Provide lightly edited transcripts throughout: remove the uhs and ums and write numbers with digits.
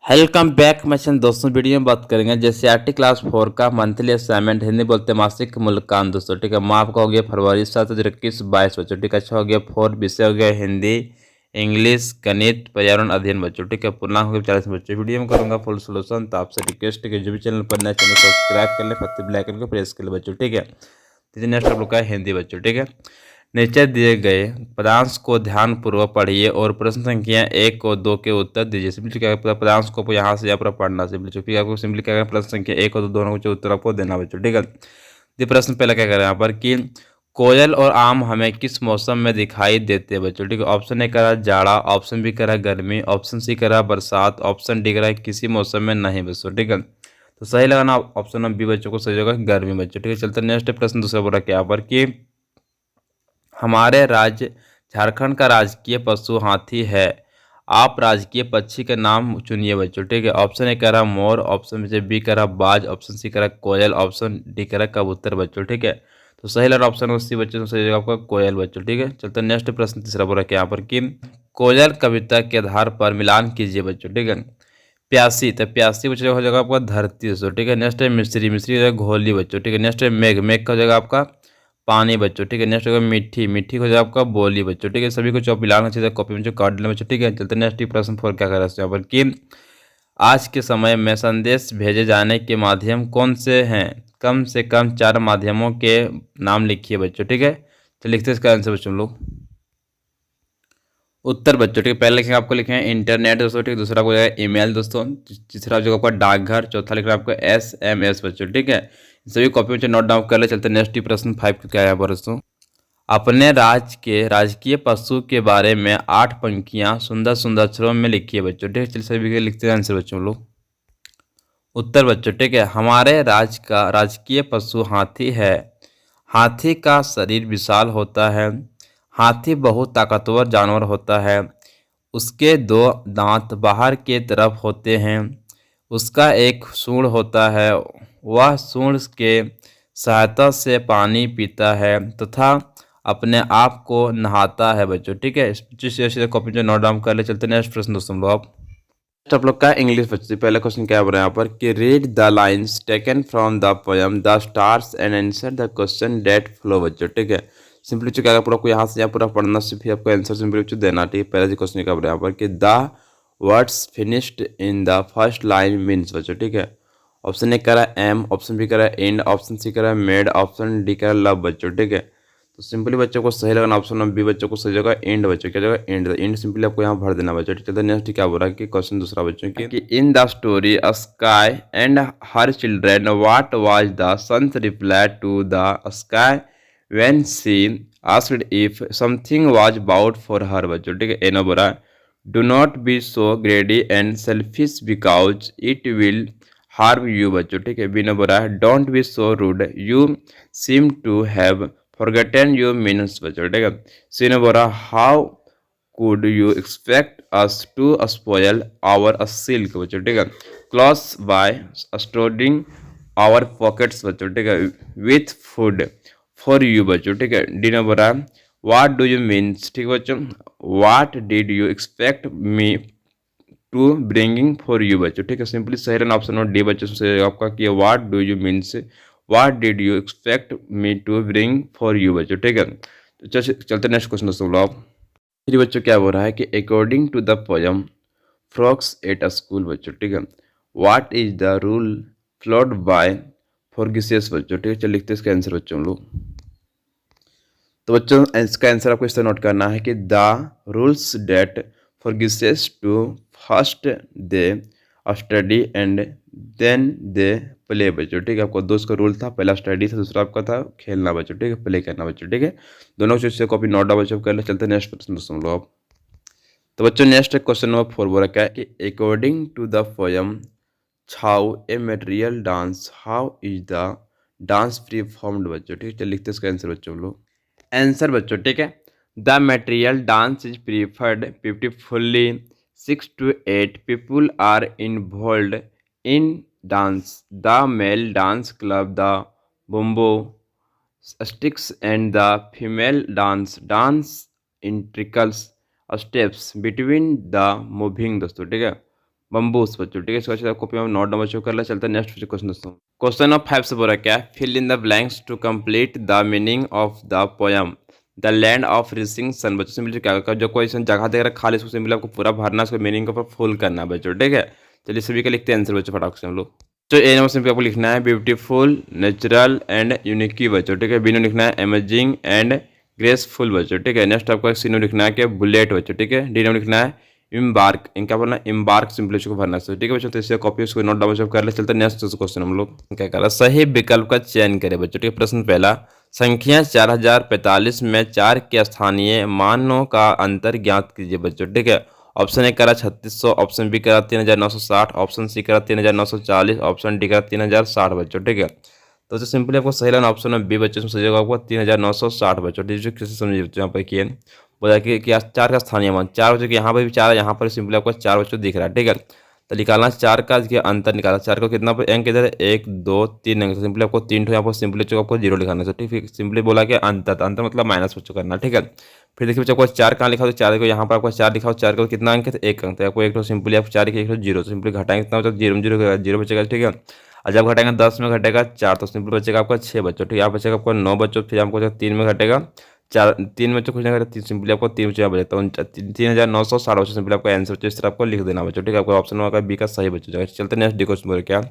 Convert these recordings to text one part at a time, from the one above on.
Welcome back मैशन दोस्तों। Video में बात करेंगे जैसे आरटी क्लास 4 का मंथली असाइनमेंट हिंदी बोलते मासिक मूल्यांकन दोस्तों। ठीक है, माह का हो गया फरवरी 7 2021 22 बच्चों। ठीक है, अच्छा हो गया 4 विषय हो गया हिंदी, इंग्लिश, गणित, पर्यावरण अध्ययन बच्चों। ठीक है, पूर्णांक हो गया 40 बच्चों। वीडियो में करूंगा फुल सोल्यूशन। तो आपसे रिक्वेस्ट है कि जो भी चैनल पर नया चैनल सब्सक्राइब कर ले, पत्ते बेल आइकन को प्रेस कर ले बच्चों। ठीक है, तो नेक्स्ट आप लोग का हिंदी बच्चों। ठीक है, नीचे दिए गए पदांश को ध्यानपूर्वक पढ़िए और प्रश्न संख्या 1 और 2 के उत्तर दीजिए। सिंपली क्या पदांश को यहाँ से यहाँ पर पढ़ना सिंपली चुपी आपको सिंपली क्या है प्रश्न संख्या 1 और 2 दोनों के उत्तर आपको देना बच्चों। ठीक है, ये प्रश्न पहले क्या करें यहाँ पर कि कोयल और आम हमें किस मौसम में दिखाई देते हैं बच्चों। ठीक है, ऑप्शन ए करा जाड़ा, ऑप्शन बी करा गर्मी, ऑप्शन सी करा बरसात, ऑप्शन डी करा किसी मौसम में नहीं बच्चों। ठीक है, तो सही लगाना ऑप्शन नंबर बी बच्चों को सही होगा गर्मी बच्चों। ठीक है, चलते नेक्स्ट प्रश्न दूसरा बोला क्या पर कि हमारे राज्य झारखंड का राजकीय पशु हाथी है। आप राजकीय पक्षी का नाम चुनिए बच्चों। ठीक है, ऑप्शन ए कह रहा मोर, ऑप्शन बी कह रहा बाज, ऑप्शन सी कह रहा कोयल, ऑप्शन डी कह रहा कबूतर बच्चों। ठीक है, तो सही लगा ऑप्शन सी बच्चों तो सही होगा आपका कोयल बच्चों। ठीक है, चलते नेक्स्ट प्रश्न तीसरा बोला क्या यहाँ पर कि कोयल कविता के आधार पर मिलान कीजिए बच्चों। ठीक है, प्यासी तो प्यासी बच्चों हो जाएगा आपका धरती दोस्तों। ठीक है, नेक्स्ट है मिश्री, मिश्री हो जाएगा घोली बच्चों। ठीक है, नेक्स्ट है मेघ, मेघ का हो जाएगा आपका पानी बच्चों। ठीक है, नेक्स्ट होगा मीठी, मीठी हो जाएगा आपका बोली बच्चों। ठीक है, सभी को चौप मिलाना चाहिए कॉपी में जो काट लेना बच्चों। ठीक है, चलते नेक्स्ट प्रश्न 4 क्या कर रहा है यहाँ पर कि आज के समय में संदेश भेजे जाने के माध्यम कौन से हैं। कम से कम 4 माध्यमों के नाम लिखिए बच्चों। ठीक है, तो लिखते हैं इसका आंसर बच्चों लोग उत्तर बच्चों। ठीक है, पहले लिखेंगे आपको लिखेंगे इंटरनेट दोस्तों। ठीक है, दूसरा आपको जाएगा ईमेल दोस्तों, तीसरा जो आपका डाकघर, चौथा लिख रहा है आपको SMS बच्चों। ठीक है, सभी कॉपी में नोट डाउन कर ले। चलते नेक्स्ट प्रश्न 5 क्या है दोस्तों। अपने राज्य के राजकीय पशु के बारे में 8 पंक्तियां सुंदर सुंदर अक्षरों में लिखिए बच्चों। ठीक है, चलिए सभी के लिखते हैं आंसर बच्चों लोग उत्तर बच्चों। ठीक है, हमारे राज्य का राजकीय पशु हाथी है। हाथी का शरीर विशाल होता है। हाथी बहुत ताकतवर जानवर होता है। उसके 2 दांत बाहर के तरफ होते हैं। उसका एक सूंड होता है। वह सूंड के सहायता से पानी पीता है तथा अपने आप को नहाता है बच्चों। ठीक है, इस कॉपी में नोट डाउन कर ले। चलते नेक्स्ट प्रश्न दोस्तों लोग आप लोग का इंग्लिश बच्चे। पहला क्वेश्चन क्या बोल रहा है यहाँ पर कि read the lines taken from the poem the stars and answer the question that follow बच्चों। ठीक है, सिंपली क्या है पूरा आपको यहाँ से यहाँ पूरा पढ़ना से फिर आपको आंसर सिंपली देना। ठीक है, पहला क्वेश्चन क्या बोल रहा है यहाँ पर कि the words finished in the first line means बच्चों। ठीक है, ऑप्शन ए करा एम, ऑप्शन बी करा एंड, ऑप्शन सी करा मेड, ऑप्शन डी करा लव बच्चों। ठीक है, तो सिंपली बच्चों को सही लगाना ऑप्शन नंबर बी बच्चों को सही जगह एंड बच्चों क्या जगह एंड, एंड सिंपली आपको यहाँ भर देना बच्चों। ठीक है, नेक्स्ट क्या बोल रहा है कि क्वेश्चन दूसरा बच्चों की in the story sky and her children what was the sun's reply to the sky when she asked if something was bought for her बच्चों। ठीक है, ए बोल रहा है do not be so greedy and selfish because it will harm you बच्चों। ठीक है, B ने बोल रहा है don't be so rude you seem to have forgotten your meanings बच्चों। ठीक है, सी ने बोला how could you expect us to spoil our silk बच्चों। ठीक है, cloth by storing our pockets बच्चों। ठीक है, विथ फूड फॉर यू बच्चों। ठीक है, डी ने बोला व्हाट डू यू मीन्स। ठीक है बच्चों, what did you expect me to bringing for you बच्चों। ठीक है, सिंपली सही रहना ऑप्शन नंबर डी बच्चों से आपका कि what do you means what did you expect me to bring for you बच्चों। ठीक है, तो चलते नेक्स्ट क्वेश्चन दोस्तों लोग फिर बच्चों क्या बोल रहा है कि according to the poem frogs at a school बच्चों। ठीक है, what is the rule followed by froggies बच्चों। ठीक है, चल लिखते हैं इसका आंसर बच्चों लोग। तो बच्चों इसका आंसर आपको इस तरह नोट करना है कि the rules that froggies to first they study and then they play बच्चों। ठीक है, आपको दो का रूल था, पहला स्टडी था, दूसरा आपका था खेलना बच्चों। ठीक है, प्ले करना बच्चों। ठीक है, दोनों चीज से कॉपी नोट डाउन बच्चों कर ले। चलते नेक्स्ट प्रश्न दोस्तों लोग। तो बच्चों नेक्स्ट क्वेश्चन नंबर 4 बोला क्या है कि according to the poem Chhau a material dance how is the dance free formed बच्चों। ठीक है, चल लिखते हैं इसका आंसर बच्चों लोग। आंसर बच्चों ठीक है, the material dance is preferred beautifully 6 to 8 people are involved in dance. The male dance club, the bumbo sticks, and the female dance intricate steps between the moving दोस्तों। ठीक है, बम्बूस बच्चों, ठीक है। इसको अच्छे से कॉपी में नोट डाउन बच्चों कर ले। चलते हैं नेक्स्ट क्वेश्चन दोस्तों। क्वेश्चन ऑफ 5 से बोला क्या है, fill in the blanks to complete the meaning of the poem the land of rising sun. बच्चों सिंपली क्या होगा, जो कोई इसमें जगह देकर खाली उसको सिंपली आपको पूरा भरना, उसको मीनिंग के ऊपर फुल करना है बच्चों, ठीक है। चलिए सभी का लिखते हैं आंसर बच्चों फटाक से हम लोग। तो ए नंबर सिंपली आपको लिखना है ब्यूटीफुल, नेचुरल एंड यूनिकी बच्चों, ठीक है। बी नंबर लिखना है अमेजिंग एंड ग्रेसफुल बच्चों, ठीक है। नेक्स्ट आपको सी नंबर लिखना है कि बुलेट बच्चों, ठीक है। डी नंबर लिखना है इम्बार्क, इनका बोलना इम्बार्क सिंपली इसको भरना है, ठीक है बच्चों। तो इससे कॉपी उसको नोट डाउन कर ले। चलते नेक्स्ट क्वेश्चन हम लोग क्या कर रहा है, सही विकल्प का चयन करें बच्चों, ठीक है। प्रश्न पहला, संख्या 4045 में 4 के स्थानीय मानों का अंतर ज्ञात कीजिए बच्चों, ठीक है। ऑप्शन ए करा 3600, ऑप्शन बी करा 3960, ऑप्शन सी करा 3940, ऑप्शन डी करा 3060 बच्चों, ठीक है। तो सिंपली आपको सही लाना ऑप्शन में बी बच्चों में सही होगा आपको 3960 बच्चों, ठीक है। किसी समझिए बच्चों यहाँ पर किए बोला कि आज 4 का स्थानीय मान, 4 बच्चों के यहाँ पर भी 4 है, यहाँ पर सिंपली आपको 4 बच्चों दिख रहा है, ठीक है। तो निकालना 4 का अंतर निकाला, 4 को कितना अंक इधर 1 2 3 अंक, सिंपली आपको 3 यहाँ पर सिंपली बच्चों आपको 0 लिखाना है, ठीक है। सिंपली बोला कि अंतर, अंतर मतलब माइनस बच्चों करना, ठीक है। फिर देखिए बच्चों को 4 कहाँ लिखा, तो 4 को यहाँ पर आपको 4 लिखा हो, 4 को कितना अंक है, 1 अंक, तो आपको एक तो सिंपली आप 4 एक 0, सिंपली घटाएंगे कितना बच्चों 0 0 0 बचेगा, ठीक है। और जब घटाएंगे 10 में घटेगा 4, तो सिंपल बचेगा आपका 6 बच्चों, ठीक है। यहाँ बचेगा आपको 9 बच्चों, फिर आपको 3 में घटेगा 4, 3 बच्चों कुछ नहीं घटेगा, सिंपली आपको 3 बच्चों बचेगा, तो 3960 बच्चों सिंपली आपको आंसर बच्चों इस तरह आपको लिख देना बच्चों, ठीक है। आपको ऑप्शन होगा बी का सही बच्चों जाएगा। चलते नेक्स्ट डी क्वेश्चन बोला क्या,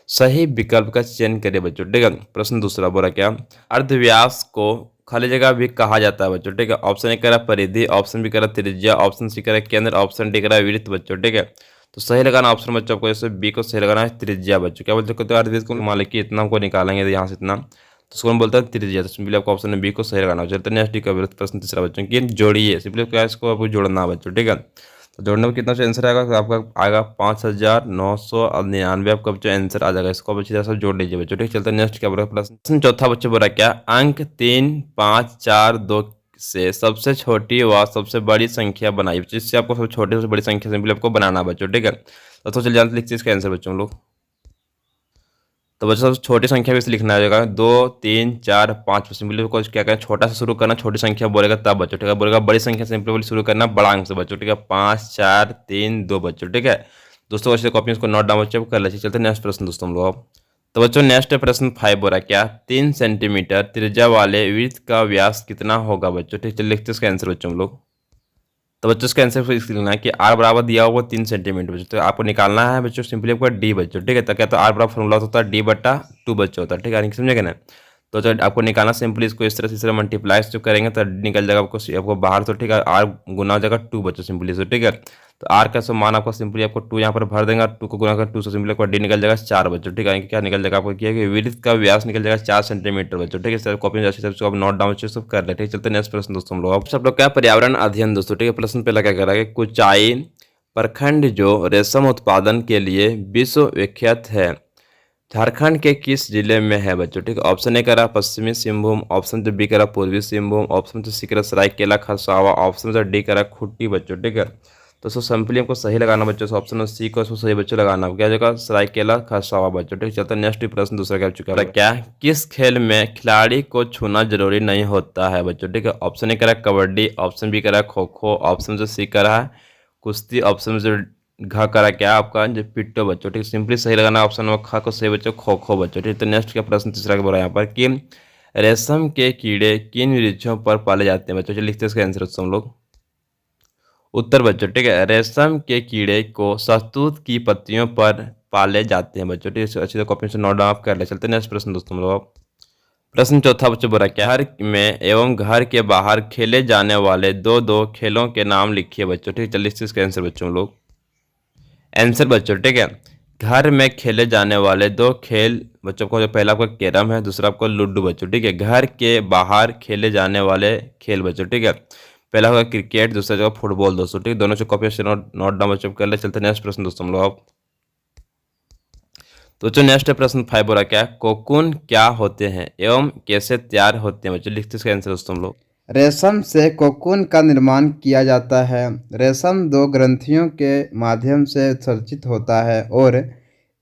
सही विकल्प का चयन करिए बच्चों, ठीक है। प्रश्न दूसरा बोला क्या, अर्धव्यास को खाली जगह भी कहा जाता है बच्चों, ठीक है। ऑप्शन ए करा परिधि, ऑप्शन बी करा त्रिज्या, ऑप्शन सी करा केंद्र, ऑप्शन डी करा वृत्त बच्चों, ठीक है। तो सही लगाना ऑप्शन बच्चों आपको जैसे बी को सही लगाना है त्रिज्या बच्चों। क्या बोलते हैं अर्धवृत्त को मान लीजिए इतना हमको निकालेंगे तो यहाँ से इतना, तो उसको हम बोलते हैं त्रिज्या। तो सिंपली आपको ऑप्शन बी को सही लगाना हो। चलते नेक्स्ट डी का प्रश्न तीसरा बच्चों की जोड़िए, सिंपली क्या इसको आपको जोड़ना है बच्चों, ठीक है। तो जोड़ने में कितना आंसर आएगा, तो आपका आएगा 5999 आपका बच्चों आंसर आ जाएगा। इसको अच्छी तरह से जोड़ लीजिए बच्चों, ठीक। चलते नेक्स्ट क्या बोला प्रश्न चौथा बच्चों बोला क्या, अंक 3 5 4 2 से सबसे छोटी व सबसे बड़ी संख्या बनाई, जिससे आपको सबसे छोटी सबसे बड़ी संख्या सिंपली आपको बनाना बच्चों, ठीक है। तो चलिए जानते लिखते इसका आंसर बच्चों लोग। तो बच्चों सबसे छोटी संख्या भी इसे लिखना होगा 2 3 4 5, सिंपली को क्या करना, छोटा से शुरू करना, छोटी संख्या बोलेगा तब बच्चों, ठीक है। बोलेगा बड़ी संख्या सिंपली शुरू करना बड़ा अंक से बच्चों, ठीक है। 5 4 3 2 बच्चों, ठीक है। दोस्तों अच्छे कॉपी इसको नोट डाउन बच्चों कर लीजिए। चलते नेक्स्ट प्रश्न दोस्तों हम लोग। तो बच्चों नेक्स्ट प्रश्न 5 बोला क्या, 3 सेंटीमीटर त्रिज्या वाले वृत्त का व्यास कितना होगा बच्चों, ठीक है। लिखते इसका आंसर बच्चों हम लोग। तो बच्चों इसका आंसर फिर लिखना है कि आर बराबर दिया होगा 3 सेंटीमीटर बच्चों, तो आपको निकालना है बच्चों सिंपली आपको डी बच्चों, ठीक है। तो क्या तो आर बराबर फॉर्मूला होता है D/2 बच्चों होता है, ठीक है। समझेगा ना। तो आपको निकालना सिंपली इसको इस तरह से, इस तरह मल्टीप्लाई जो करेंगे तो निकल जाएगा आपको बाहर, तो ठीक है। आर गुना हो जाएगा 2 बच्चों सिंपली से, ठीक है। तो आर का मान आपको सिंपली आपको 2 यहाँ पर भर देंगे, 2 को गुना कर 2 से सिंपली आपको डी निकल जाएगा 4 बच्चों, ठीक है। क्या निकल जाएगा आपको किया कि वृत्त का व्यास निकल जाएगा 4 सेंटीमीटर बच्चों, ठीक है। सर कॉपी में अच्छे से आप नोट डाउन सब कर ले, ठीक है। चलते नेक्स्ट प्रश्न दोस्तों हम लोग सब लोग क्या पर्यावरण अध्ययन दोस्तों, ठीक है। प्रश्न पहला क्या करेंगे, कुचाई प्रखंड जो रेशम उत्पादन के लिए विश्व विख्यात है झारखंड के किस जिले में है बच्चों, ठीक है। ऑप्शन ए करा पश्चिमी सिंहभूम, ऑप्शन बी करा पूर्वी सिंहभूम, ऑप्शन सी करा सरायकेला खरसावा, ऑप्शन डी करा खूंटी बच्चों, ठीक है। तो सिंपली आपको सही लगाना बच्चों, ऑप्शन सी को सही बच्चों लगाना क्या जगह सरायकेला खरसावा बच्चों, ठीक। चलते नेक्स्ट प्रश्न दूसरा क्या चुका है क्या, किस खेल में खिलाड़ी को छूना जरूरी नहीं होता है बच्चों, ठीक है। ऑप्शन ए करा कबड्डी, ऑप्शन बी करा खो खो, ऑप्शन सी करा कुश्ती, ऑप्शन से घ करा क्या आपका जो पिट्टो बच्चों, ठीक। सिंपली सही लगाना ऑप्शन नंबर ख को सही बच्चों खो खो बच्चों, ठीक। तो नेक्स्ट का प्रश्न तीसरा का बोला यहाँ पर कि रेशम के कीड़े किन वृक्षों पर पाले जाते हैं बच्चों, लिखते हैं इसका आंसर हम लोग। उत्तर बच्चों, ठीक है। रेशम के कीड़े को शहतूत की पत्तियों पर पाले जाते हैं बच्चों, ठीक है। अच्छी कॉपी से नोट डाउन कर ले। चलते नेक्स्ट प्रश्न दोस्तों हम लोग। प्रश्न चौथा बच्चों बोला क्या, घर में एवं घर के बाहर खेले जाने वाले दो खेलों के नाम लिखिए बच्चों, ठीक है। चलिए इसका आंसर बच्चों लोग। आंसर बच्चों, ठीक है। घर में खेले जाने वाले 2 खेल बच्चों को, जो पहला आपका कैरम है, दूसरा आपको लूडो बच्चों, ठीक है। घर के बाहर खेले जाने वाले खेल बच्चों, ठीक है। पहला होगा क्रिकेट, दूसरा जगह फुटबॉल दोस्तों, ठीक है। दोनों से कॉपी से नोट डाउन बच्चों कर ले। चलते नेक्स्ट प्रश्न दोस्तों हम लोग। तो जो नेक्स्ट प्रश्न 5 हो रहा क्या, कोकून क्या होते हैं एवं कैसे तैयार होते हैं बच्चों, लिखते इसका आंसर दोस्तों हम लोग। रेशम से कोकून का निर्माण किया जाता है। रेशम 2 ग्रंथियों के माध्यम से उत्सर्जित होता है और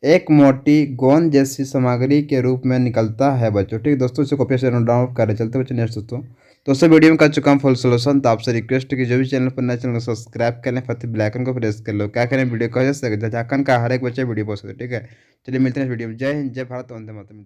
एक मोटी गोंद जैसी सामग्री के रूप में निकलता है बच्चों, ठीक दोस्तों। इसे कॉपी से नोट डाउन कर चलते बच्चों नेक्स्ट दोस्तों। दोस्तों वीडियो में कर चुका हूँ फुल सोल्यूशन। तो आपसे रिक्वेस्ट है कि जो भी चैनल पर नए चैनल को सब्सक्राइब कर लें, फतेह बेल आइकन को प्रेस कर लो। क्या करें, वीडियो को झारखंड का हर एक बच्चा वीडियो पोस्ट होता है। ठीक है, चलिए मिलते हैं इस वीडियो में। जय हिंद, जय भारत, वंदे मातरम।